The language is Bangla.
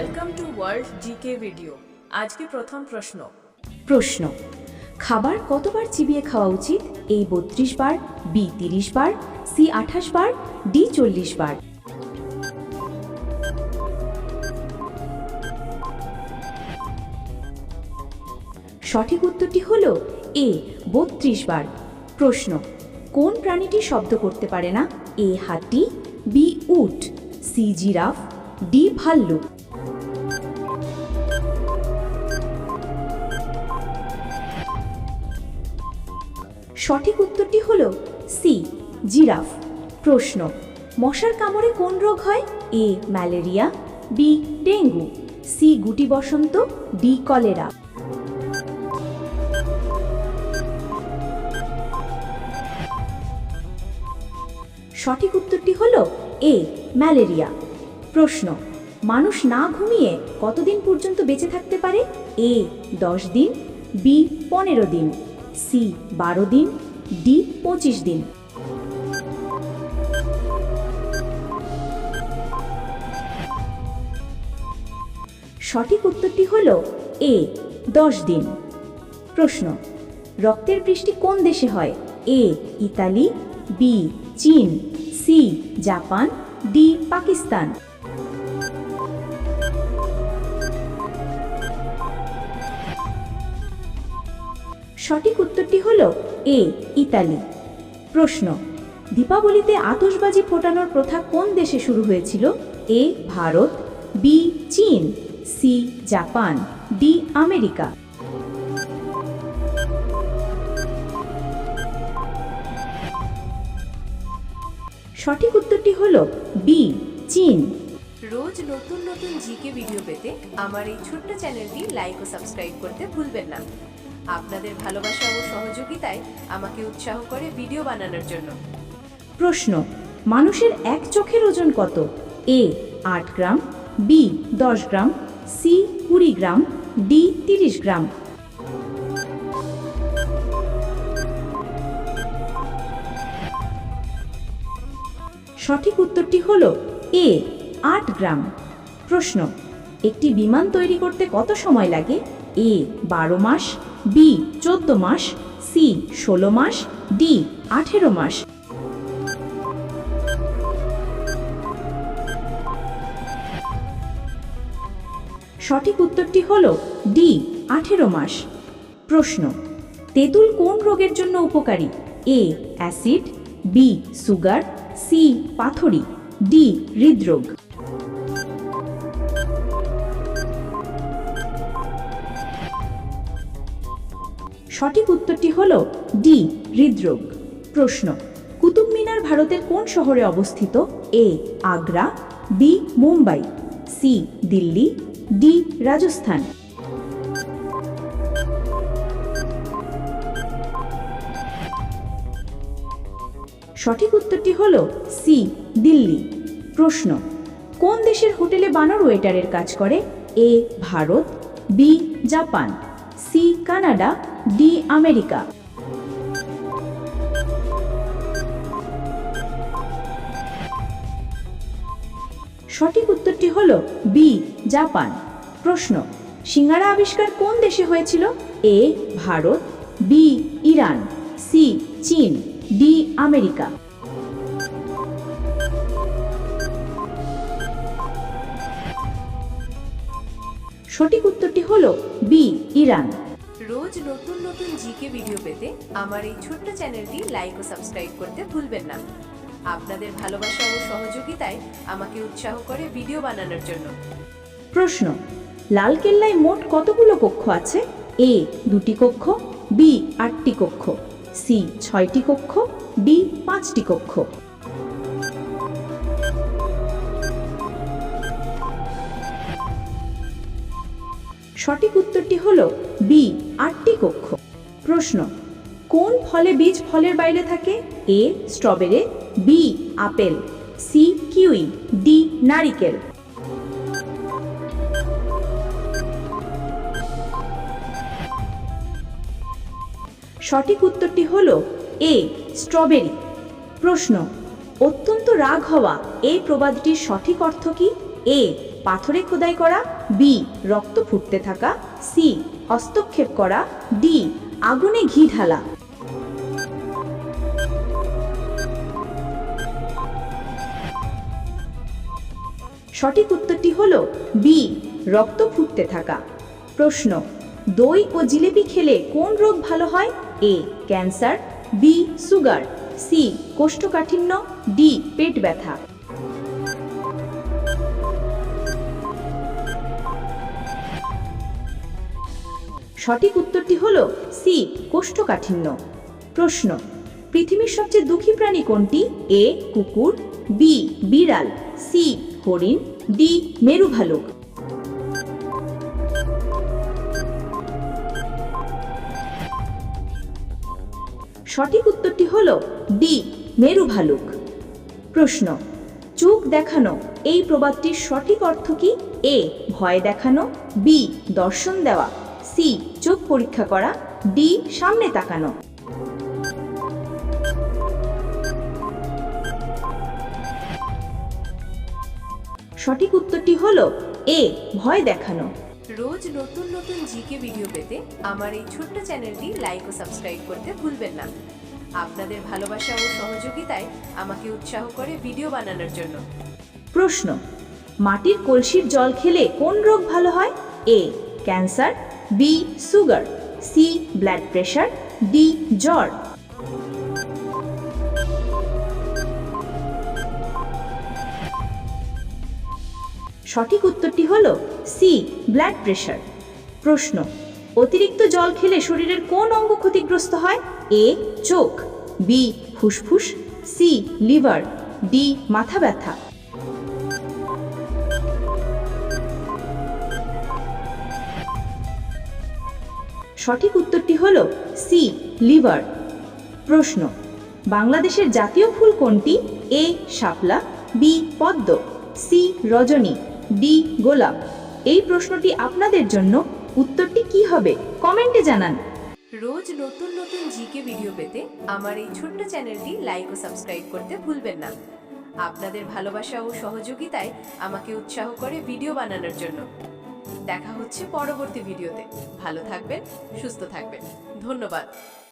Welcome to world GK video. আজকে প্রথম প্রশ্ন খাবার কতবার চিবিয়ে খাওয়া উচিত? এ 32 বার, বি 30 বার, সি 28 বার, ডি 40 বার। সঠিক উত্তরটি হল এ 32 বার। প্রশ্ন কোন প্রাণীটি শব্দ করতে পারে না? এ হাতি, বি উট, সি জিরাফ, ডি ভাল্লুক। সঠিক উত্তরটি হল সি জিরাফ। প্রশ্ন মশার কামড়ে কোন রোগ হয়? এ ম্যালেরিয়া, বি ডেঙ্গু, সি গুটি বসন্ত, ডি কলেরা। সঠিক উত্তরটি হল এ ম্যালেরিয়া। প্রশ্ন মানুষ না ঘুমিয়ে কতদিন পর্যন্ত বেঁচে থাকতে পারে? এ 10 দিন, বি 15 দিন, সি 12 দিন, ডি 25 দিন। সঠিক উত্তরটি হল এ 10 দিন। প্রশ্ন রক্তের বৃষ্টি কোন দেশে হয়? এ ইতালি, বি চীন, সি জাপান, ডি পাকিস্তান। সঠিক উত্তরটি হল এ ইতালি। প্রশ্ন দীপাবলিতে আতশবাজি ফোটানোর প্রথা কোন দেশে শুরু হয়েছিল? এ ভারত, বি চীন, সি জাপান, ডি আমেরিকা। সঠিক উত্তরটি হল বি চীন। রোজ নতুন নতুন জিকে ভিডিও পেতে আমার এই ছোট্ট চ্যানেলটি লাইক ও সাবস্ক্রাইব করতে ভুলবেন না। আপনাদের ভালোবাসা ও সহযোগিতায় আমাকে উৎসাহ করে ভিডিও বানানোর জন্য। প্রশ্ন মানুষের এক চোখের ওজন কত? এ 8 গ্রাম, বি 10 গ্রাম, সি 20 গ্রাম, ডি 30 গ্রাম। সঠিক উত্তরটি হল এ 8 গ্রাম। প্রশ্ন একটি বিমান তৈরি করতে কত সময় লাগে? এ 12 মাস, বি 14 মাস, সি 16 মাস, ডি 18 মাস। সঠিক উত্তরটি হল ডি 18 মাস। প্রশ্ন তেঁতুল কোন রোগের জন্য উপকারী? A acid, B sugar, C পাথরি, ডি হৃদরোগ। সঠিক উত্তরটি হল ডি হৃদরোগ। প্রশ্ন কুতুব মিনার ভারতের কোন শহরে অবস্থিত? A Agra, B Mumbai, C Delhi, D Rajasthan. সঠিক উত্তরটি হল সি দিল্লি। প্রশ্ন কোন দেশের হোটেলে বানর ওয়েটারের কাজ করে? A Bharat, B Japan, C Canada, D America. সঠিক উত্তরটি হল বি জাপান। প্রশ্ন সিঙ্গারা আবিষ্কার কোন দেশে হয়েছিল? এ ভারত, বি ইরান, সি চীন, ডি আমেরিকা। সঠিক উত্তরটি হল বি ইরান। রোজ নতুন নতুন জিকে ভিডিও পেতে আমার এই ছোট্ট চ্যানেলটি লাইক ও সাবস্ক্রাইব করতে ভুলবেন না। আপনাদের ভালোবাসা ও সহযোগিতায় আমাকে উৎসাহ করে ভিডিও বানানোর জন্য। প্রশ্ন লালকেল্লায় মোট কতগুলো কক্ষ আছে? এ 2টি কক্ষ, বি 8টি কক্ষ, সি 6টি কক্ষ, ডি 5টি কক্ষ। সঠিক উত্তরটি হল বি 8টি কক্ষ। প্রশ্ন কোন ফলে বীজ ফলের বাইরে থাকে? A strawberry, B apple, C kiwi, D নারিকেল। সঠিক উত্তরটি হল এ স্ট্রবেরি। প্রশ্ন অত্যন্ত রাগ হওয়া এই প্রবাদটির সঠিক অর্থ কি? এ পাথরে খোদাই করা, বি রক্ত ফুটতে থাকা, সি হস্তক্ষেপ করা, ডি আগুনে ঘি ঢালা। সঠিক উত্তরটি হলো বি রক্ত ফুটতে থাকা। প্রশ্ন, দই ও জিলিপি খেলে কোন রোগ ভালো হয়? A cancer, B sugar, C কোষ্ঠকাঠিন্য, ডি পেট ব্যথা। সঠিক উত্তরটি হলো সি কোষ্ঠকাঠিন্য। প্রশ্ন, পৃথিবীর সবচেয়ে দুঃখী প্রাণী কোনটি? এ কুকুর, বি বিড়াল, সি হরিণ, ডি মেরু ভালুক। সঠিক উত্তরটি হলো ডি মেরু ভালুক। প্রশ্ন, চোখ দেখানো এই প্রবাদটির সঠিক অর্থ কি? এ ভয় দেখানো, বি দর্শন দেওয়া, সি চোখ পরীক্ষা করা, ডি সামনে তাকানো। সঠিক উত্তরটি হলো এ ভয় দেখানো। রোজ নতুন নতুন জিকে ভিডিও পেতে আমার এই ছোট্ট চ্যানেলটি লাইক ও সাবস্ক্রাইব করতে ভুলবেন না। আপনাদের ভালোবাসা ও সহযোগিতায় আমাকে উৎসাহ করে ভিডিও বানানোর জন্য। প্রশ্ন, মাটির কলসির জল খেলে কোন রোগ ভালো হয়? A cancer, B sugar, C blood pressure, D জ্বর। সঠিক উত্তরটি হলো সি ব্লাড প্রেশার। প্রশ্ন, অতিরিক্ত জল খেলে শরীরের কোন অঙ্গ ক্ষতিগ্রস্ত হয়? এ চোখ, বি ফুসফুস, সি লিভার, ডি মাথা ব্যথা। সঠিক উত্তরটি হলো সি লিভার। প্রশ্ন, বাংলাদেশের জাতীয় ফুল কোনটি? এ শাপলা, বি পদ্ম, সি রজনী, ডি গোলাপ। এই প্রশ্নটি আপনাদের জন্য, উত্তরটি কি হবে কমেন্টে জানান। রোজ নতুন নতুন জিকে ভিডিও পেতে আমার এই ছোট্ট চ্যানেলটি লাইক ও সাবস্ক্রাইব করতে ভুলবেন না। আপনাদের ভালোবাসা ও সহযোগিতায় আমাকে উৎসাহ করে ভিডিও বানানোর জন্য। দেখা হচ্ছে পরবর্তী ভিডিওতে। ভালো থাকবেন, সুস্থ থাকবেন। ধন্যবাদ।